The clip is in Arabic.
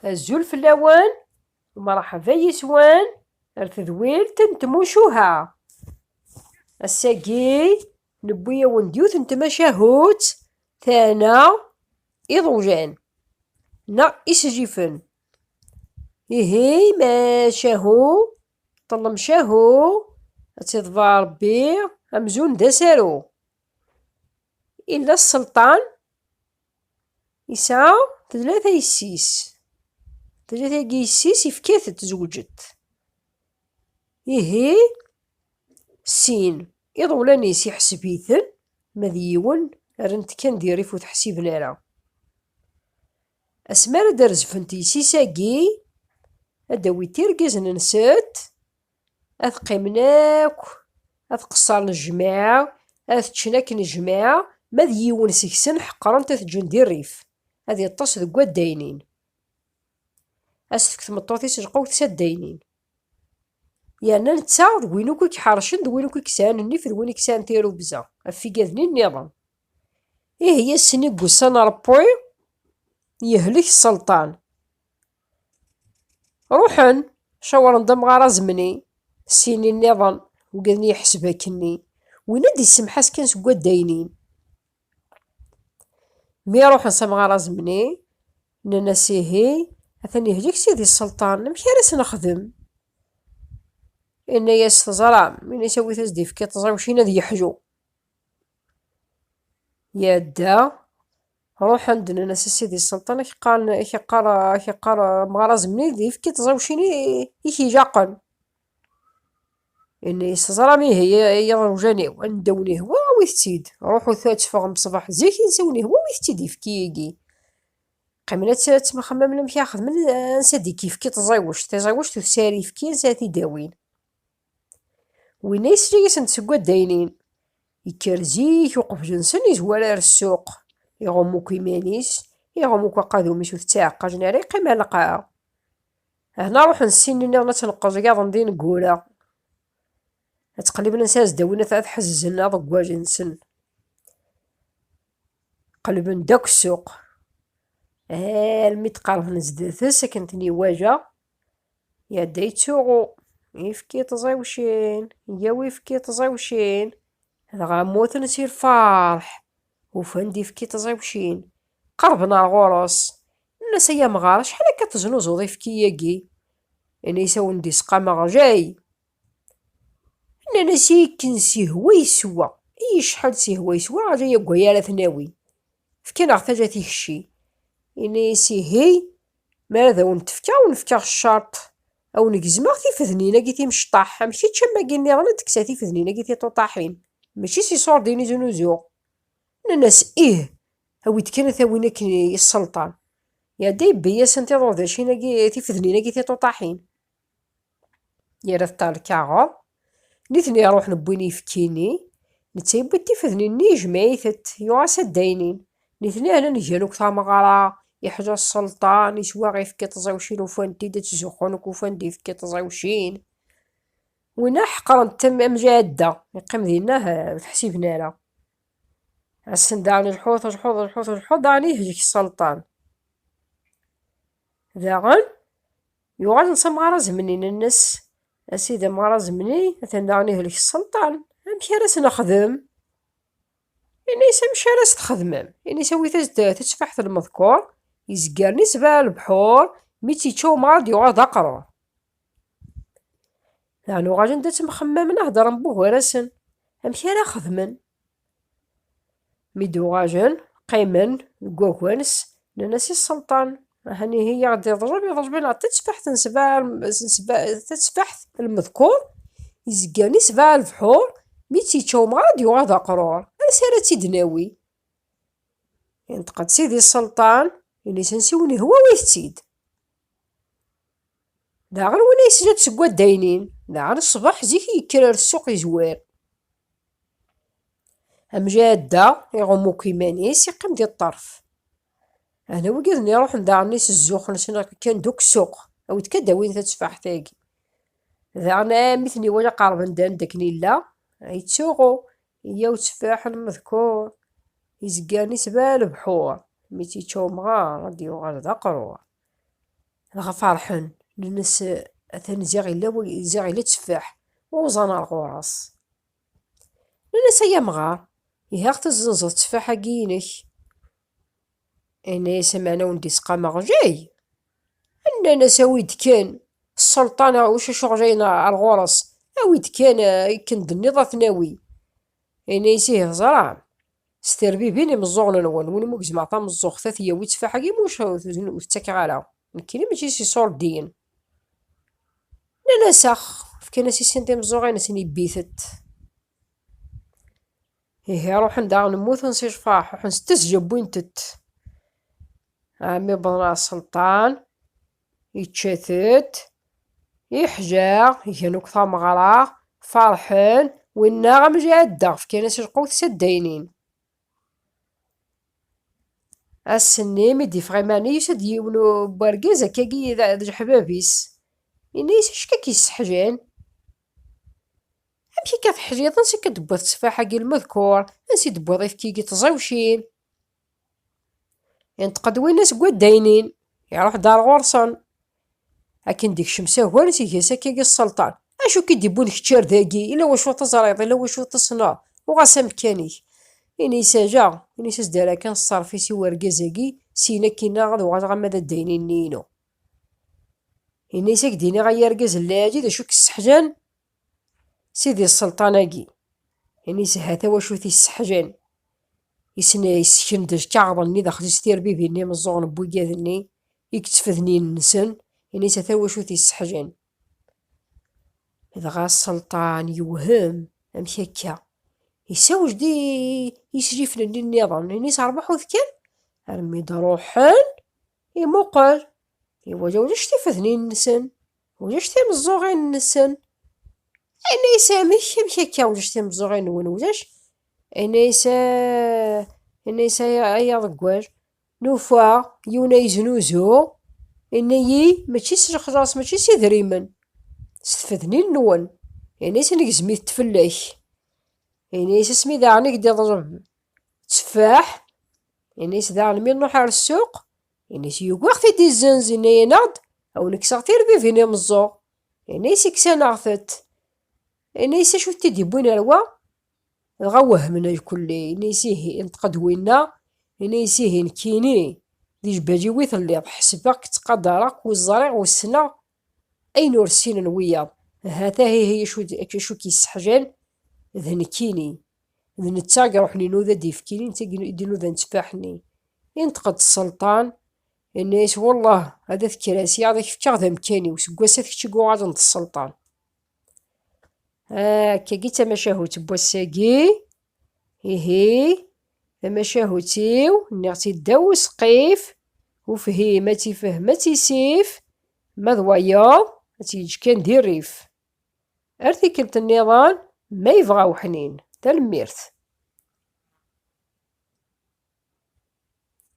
الزول في اللوان مرحبا يسوان ارتذويل تنتموشوها الساقي نبويا ونديوث نتما شاهوت ثانا إضوجان نا إسجفن إيهي ما شاهو طلم شاهو أتظفى ربي أمزون داسارو إلا السلطان يسعى ثلاثة يسيس ثلاثة يسيس يفكاث تزوجت إيهي سين إضولانيس يحسبيثن مذيون رنت كان ديري فوت حسيبنا راه أسمار درز فنتي سيساقي أداوي تيرقز ننسات أثقيمناك أثقصر الجماعة أثتشناك الجماعة مذيون سكسن حقران تثجن دي الريف هذه الطاس ذو الداينين أستكت مطوطيس القوت ساد داينين يعني نتسا ذوينو كيك حارشن ذوينو كيك سان النيف ذوينو كيك سان تيرو بزا في قاذنين النظام إيه هي السني قوسان ربوي يهلك السلطان روحن شاور نضم غارة زمني سيني النظام وقاذني يحسبها كني وين دي السمحاس كان سكوا داينين مي روح نصم غارة زمني ننسيهي أثني يهلك سيدي السلطان نمشي راسنا نخدم إن يستزرع من يسوي تزديف كي تزوشين ذي يحجو يادا روح عندنا ناس سيدي السلطان كي قال مغرز مني ذيف كي تزوشيني يكي جاقن إن يستزرع مي هي يضرجاني وندوني هو ويثتيد روحو ثات فغم بصباح زيك نسوني هو ويثتيد يفكيكي قمنا تسمى خمم لم ياخذ من نسادي كيف كي تزوج تساري فكي نساتي داوين وين يسريس نتسقوا داينين يكرزيك وقف جنسن يزوالار السوق يغمو كيمانيس يغمو قادو ميشو تاعقا جناري قيمة لقاها هنا روح نسيني نتنقز قاعد ندي نقولا تقليبا نساز داوينا ثلاث حززنا ضقوا جنسن قلبا داك السوق الميت قارف نزدث سكنتني واجا يا دايتسوغو يفكي تزاوشين يا ويفكي تزاوشين هذا غاموت نسير فرح وفندي فكي تزاوشين قربنا الغرس الناس هي مغارة شحال كتجنوزو ضيفكي ياكي انا يساو ندي سقامة جاي انا نسيك نسيهوا يسوا اي شحال سيهوا يسوا جاي قويالة ثناوي فكينا غتاجاتي الشي انا يسيهي ماذا ونتفكا ونفكا الشرط او نقزما غتي فذنينا كيتي مشطاح ماشي تشما كيني غنا تكساتي فذنينا كيتي طاحين ماشي سي صور ديني زنوزو الناس هاويت كان ثاوينا كي السلطان يا داي بيا سنتي روضاشينا كي فذنينا كيتي طاحين يا راه طالكاغ نيتني روح نبويني فكيني نتسيب فذنيني جمعيثت يواسا داينين نيتني انا نجالوك ثامغارا يحجى السلطان يسوا غير فكي تزاوشين وفانتي دا تزوخونك وفاندي فكي تزاوشين وينا حقرن تم مجادة يقيم ديناه تحسيبنا لا عسن دعني الحوت دعني يهجيك السلطان داغن يوغال نصم غارة زمني الناس أسيدي مغارة زمني مثلا دعني يهلك السلطان أمشي راس نخدم يعني يسمشي راس تخدمم يعني سوي تسفحت المذكور يزقرني سبع البحور ميتي تشو مرض يوغال دقرو يعني غاجي ندات مخمم نهضر نبوه راسن أمشي راه خدمن ميدو غاجن قيمن كواكوانس لناسي السلطان هاني هي غادي يضرب عطي تسبحت تسبحت المذكور يزقاني سبع البحور ميتي تشو مرض يوغال دقرور انا سيرتي دناوي ينتقد سيدي السلطان اللي سنسوني هو ويثتيد داغن وين يسجد سكوا داينين داغن الصباح زيك يكرر السوق يزوار أمجادة يغمو كيمانيس يقيم دي الطرف أنا وقيدني روح نداغنيس الزوخ نسنا كان دوك السوق أو تكدا وين تتسفح تاقي داغنا مثني ولا قارب ندان داكني لا يتسوقو إيا وتسفاح المذكور يزقاني سبع البحور ميتي تشو مغار غادي يوغال دقرور دغا فرحن الناس أثن زيغ إلا تفاح وزانا الغراس. الناس هيا مغار يهاغ تزنزغ تفاحة كينك. أنا سمعنا وندي سقا مغجاي أنا ناس ويد كان السلطانة وش شغجينا الغرس أويد كان كندني ضثناوي أنا يسيه زرام ستربي بيني مزوغ نون وني موك زعما مزوغ ثاثية ويد تفاحة كي موش وتتكغالا كيني ماشي سي صور الدين. لا ساخ فكان سي سنتي مزوغين سني بيثت هي روح نداغ نموت ونسير فرح روح نستسجب وينتت. عمي بضنا السلطان يتشتت يحجا يهنوك ثمغرا فرحان والنغم جادة فكان سيرقوت سداينين. السنيم يدي فغيماني يسد يونو باركيز هكاكي ذا حبابيس إنيس شكا كيسحجان أمشي كتحجيض نسي كدبوض تفاحة كي المذكور نسي دبوض كي تزوشين ينتقد وين ناس قداينين يروح دار غرسن لكن ديك الشمسة هو نسي كيسا كي السلطان اشو كي ديبون كتشار ذاكي إلا واش تزريض إلا واش تصنع وغاسا مكانيك إنيسا جا إنيسا سدارا كان الصرفي سي ورقازاكي سينا كينا غاد وغاد غمادا داينين نينو إنيسا كديني غير رقاز اللاجي دا شو كيسحجان سيدي السلطاناكي إنيسا هاتا واشو تيسحجان يسنا يسكندج كعضني داخل ستير بيبيني مزوغن بويقاذني يكتفذني النسن إنيسا تا واشو تيسحجان. دغا السلطان يوهم أمشي هكا يساوج دي يسجفنا النظام إنيسا ربح وذكر أرمي دروحن يموقر إوا وجاش تيفذني النسن وجاش تيمزوغين النسن إنيسا مشي هكا وجاش تيمزوغين نون وجاش إنيسا يا ضكواج نوفا يونا يزنوزو إنيي ماشي خلاص ماشي سي دريمن ستفدني النون إنيسا نقزمي تفلاش إنيسا سميدا عني قدي ضرب تفاح إنيسا دا مين نروح على السوق إنيسا يوقع في الزنز إنيا نغد أو نكسغ تيربي فيني مزوغ إنيسا كسا نغثت إنيسا شو تيديبوين روا غا وهمنا الكلي إنيسيه ينتقد وينا إنيسيه نكيني ديج باجي ويث اللي حسبك تقدرك والزريع والسنا أي نور السين وياض هاتا هي شو كيسحجان ذا نكيني ذا نتاقى روحني نوذا ديفكيني نتاقى نوذا نتفاحني ينتقد السلطان الناس والله هذا الكراسي هذا كيف ذا مكاني وسكواسات كيشيقو غادا نت السلطان. كي تماشاهوت بوساقي هي تماشاهوتيو نغتي داو سقيف وفهيمتي فهمتي سيف مذوياض تيج كان دير ريف أرثي كلت النظام ما يبغاو حنين تلميرث.